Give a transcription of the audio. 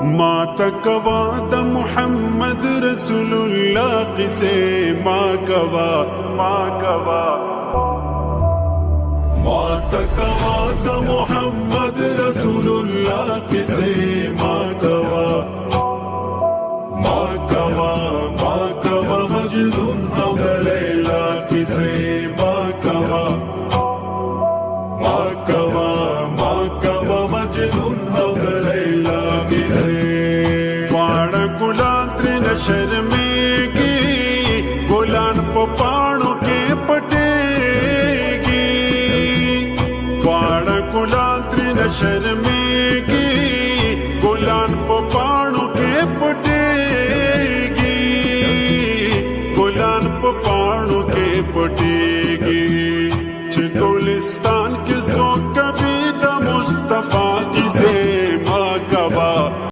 ما تكوى محمد رسول الله قسے ما کوا ما کوا ما تكوى محمد رسول الله قسے ما کوا ما کوا ما کوا مجنون او لیلا قسے ما کوا ما کوا ما کوا مجنون او لیلا قسے